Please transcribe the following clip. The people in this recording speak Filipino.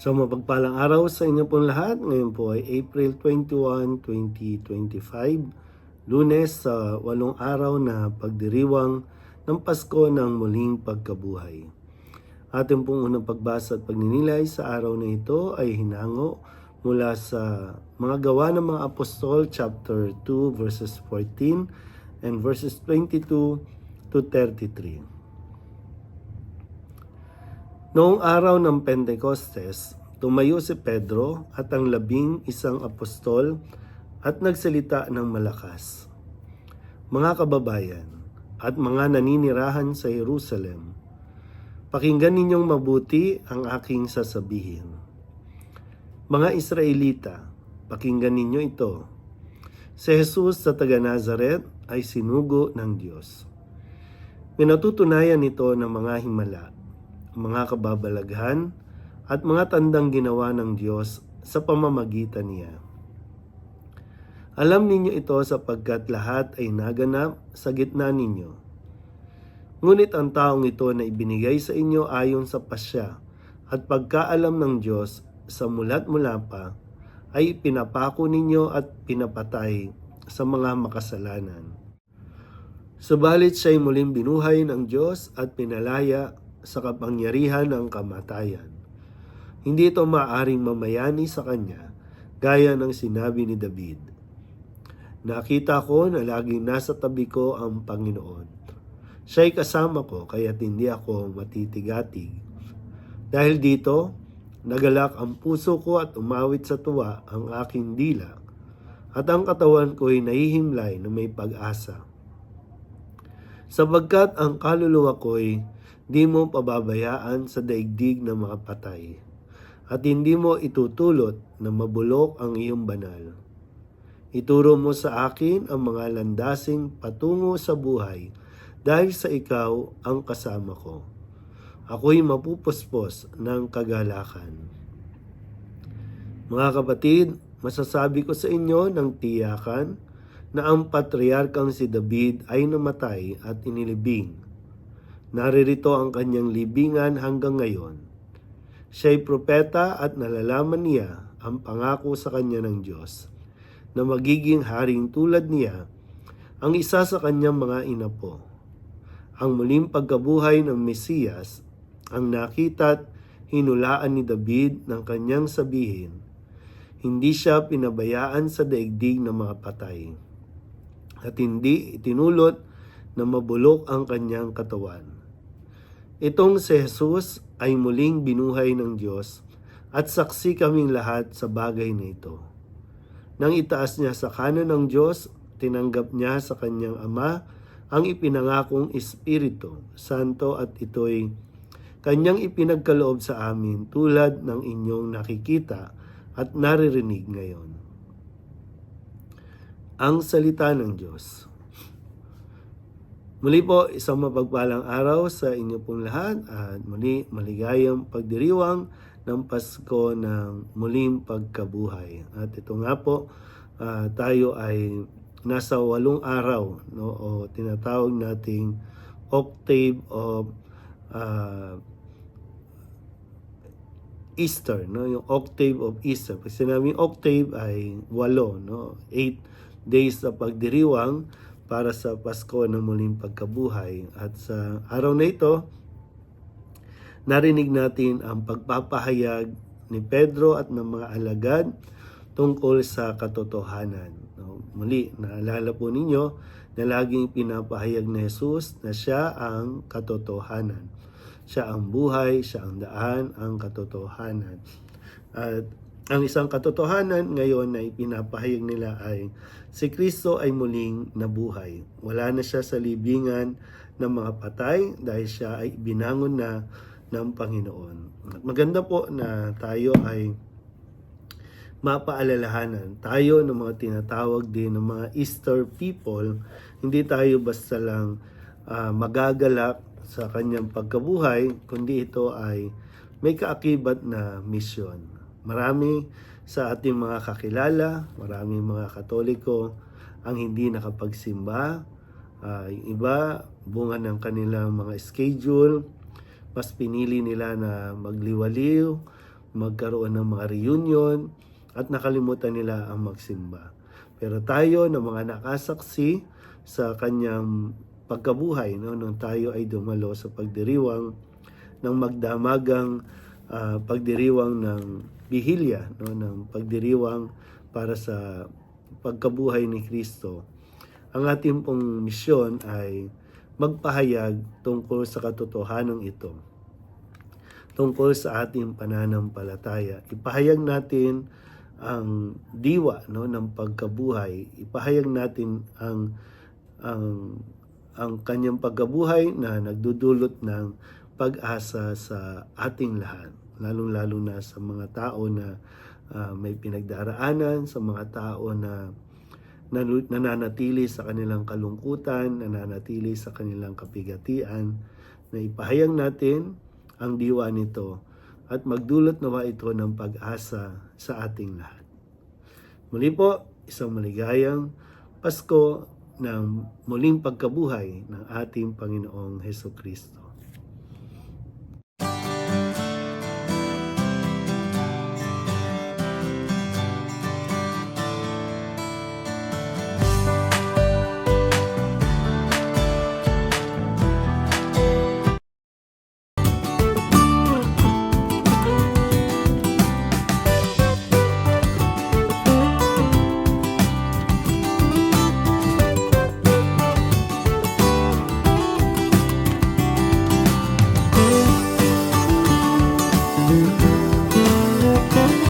So mapagpalang araw sa inyo pong lahat. Ngayon po ay April 21, 2025, Lunes sa 8 araw na pagdiriwang ng Pasko ng muling pagkabuhay. Ating pong unang pagbasa at pagninilay sa araw na ito ay hinango mula sa mga gawa ng mga apostol chapter 2 verses 14 and verses 22 to 33. Noong araw ng Pentecostes, tumayo si Pedro at ang 11 apostol at nagsalita ng malakas. Mga kababayan at mga naninirahan sa Jerusalem, pakinggan ninyong mabuti ang aking sasabihin. Mga Israelita, pakinggan ninyo ito. Si Jesus sa taga-Nazaret ay sinugo ng Diyos. Pinatutunayan ito ng mga himala, mga kababalaghan at mga tandang ginawa ng Diyos sa pamamagitan niya. Alam ninyo ito sapagkat lahat ay naganap sa gitna ninyo. Ngunit ang taong ito na ibinigay sa inyo ayon sa pasya at pagkaalam ng Diyos sa mulat mula pa ay pinapako ninyo at pinapatay sa mga makasalanan. Subalit siya'y muling binuhay ng Diyos at pinalaya sa kapangyarihan ng kamatayan. Hindi ito maaaring mamayani sa kanya, gaya ng sinabi ni David. Nakita ko na laging nasa tabi ko ang Panginoon. Siya'y kasama ko, kaya't hindi ako matitigatig. Dahil dito, nagalak ang puso ko at umawit sa tuwa ang aking dila, at ang katawan ko'y nahihimlay na may pag-asa. Sapagkat ang kaluluwa ko'y di mo pababayaan sa daigdig ng mga patay, at hindi mo itutulot na mabulok ang iyong banal. Ituro mo sa akin ang mga landasing patungo sa buhay, dahil sa ikaw ang kasama ko. Ako'y mapupuspos ng kagalakan. Mga kapatid, masasabi ko sa inyo ng tiyakan na ang patriarkang si David ay namatay at inilibing. Naririto ang kanyang libingan hanggang ngayon. Siya'y propeta at nalalaman niya ang pangako sa kanya ng Diyos na magiging haring tulad niya ang isa sa kanyang mga inapo. Ang muling pagkabuhay ng Mesiyas ang nakita't hinulaan ni David ng kanyang sabihin. Hindi siya pinabayaan sa daigdig ng mga patay at hindi itinulot na mabulok ang kanyang katawan. Itong si Jesus ay muling binuhay ng Diyos at saksi kaming lahat sa bagay na ito. Nang itaas niya sa kanan ng Diyos, tinanggap niya sa kanyang Ama ang ipinangakong Espiritu Santo at ito'y kanyang ipinagkaloob sa amin tulad ng inyong nakikita at naririnig ngayon. Ang salita ng Diyos. Muli po, isang mapagpalang araw sa inyo pong lahat at muli maligayang pagdiriwang ng Pasko ng muling pagkabuhay. At ito nga po, tayo ay nasa 8 araw, no, o tinatawag nating octave of Easter, no, yung octave of Easter. Pag sinabing octave ay 8, no, 8 days na pagdiriwang para sa Pasko ng muling pagkabuhay. At sa araw na ito, narinig natin ang pagpapahayag ni Pedro at ng mga alagad tungkol sa katotohanan. Muli, naalala po ninyo na laging pinapahayag ni Jesus na siya ang katotohanan. Siya ang buhay, siya ang daan, ang katotohanan. At ang isang katotohanan ngayon na ipinapahayag nila ay si Kristo ay muling nabuhay. Wala na siya sa libingan ng mga patay dahil siya ay binangon na ng Panginoon. At maganda po na tayo ay mapaalalahanan. Tayo ng mga tinatawag din ng mga Easter people, hindi tayo basta lang magagalak sa kanyang pagkabuhay, kundi ito ay may kaakibat na misyon. Marami sa ating mga kakilala, maraming mga Katoliko ang hindi nakapagsimba. Yung iba, bunga ng kanilang mga schedule, mas pinili nila na magliwaliw, magkaroon ng mga reunion, at nakalimutan nila ang magsimba. Pero tayo na mga nakasaksi sa kanyang pagkabuhay, no, nung tayo ay dumalo sa pagdiriwang ng magdamagang pagdiriwang ng bihilya, no, ng pagdiriwang para sa pagkabuhay ni Kristo. Ang ating pong misyon ay magpahayag tungkol sa katotohanan ito, tungkol sa ating pananampalataya. Ipahayag natin ang diwa, no, ng pagkabuhay. Ipahayag natin ang kanyang pagkabuhay na nagdudulot ng pag-asa sa ating lahat, lalong-lalo na sa mga tao na may pinagdaraanan, sa mga tao na nananatili sa kanilang kalungkutan, nananatili sa kanilang kapigatian, na ipahayag natin ang diwa nito at magdulot nawa ito ng pag-asa sa ating lahat. Muli po, isang maligayang Pasko ng muling pagkabuhay ng ating Panginoong Hesukristo.